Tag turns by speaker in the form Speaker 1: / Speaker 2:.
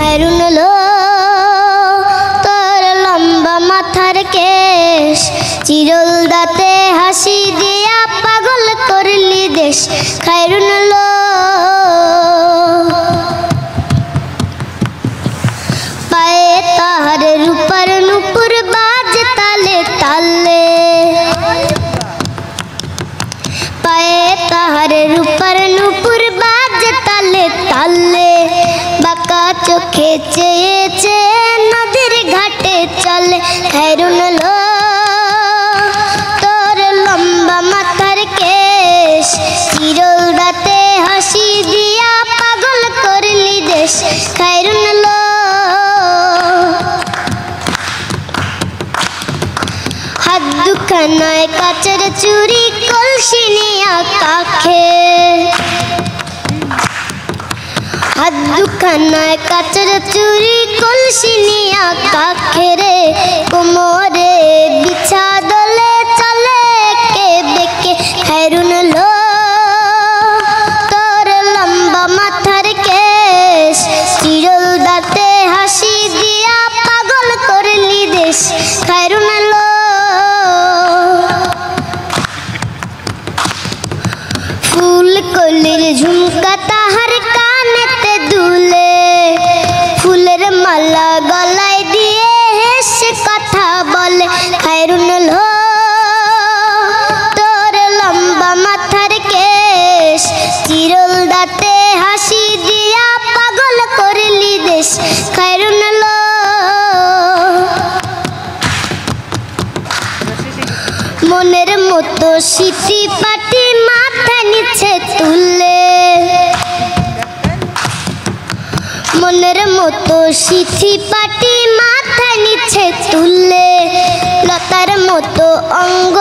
Speaker 1: খায়রুন লো তোর লম্বা মাথার কেশ, চিরল দাঁতে হাসি দিয়া পাগল করলি দেশ। খায়রুন লো পায়ে তাহার রূপার নুপুর বাজে তালে তালে, পায়ে তাহার রূপার নুপুর বাজে তালে তালে। বাঁকা চোখে চেয়ে চেয়ে নদীর ঘাটে চলে। খায়রুন লো তোর লম্বা মাথার কেশ, চিরল দাঁতে হাসি দিয়া পাগল করলি দেশ। খায়রুন লো হাত দুখানায় কাচের চুরি কলসি নিয়া কাখে, হাত দুখানায় কাচের চুরি কলসি নিয়া কাখে রে। কোমরে বিছা দলে চলে কে বেকে। খায়রুন লো তোর লম্বা মাথার কেশ, চিরল দাঁতে হাসি দিয়া পাগল করলি দেশ। খায়রুন লো ফুল কলির ঝুমকা তাহার কানেতে দুলে, ফুলের মালা গলায় দিয়ে হেসে কথা বলে। খায়রুন লো তোর লম্বা মাথার কেশ, চিরল দাঁতে হাসি দিয়া পাগল করলি দেশ। খায়রুন লো মনের মতো সিটি পাটি মাথা নিচে তুলে, মনের মতো সিটি পাটি মাথা নিচে তুলে। লতার মতো অঙ্গ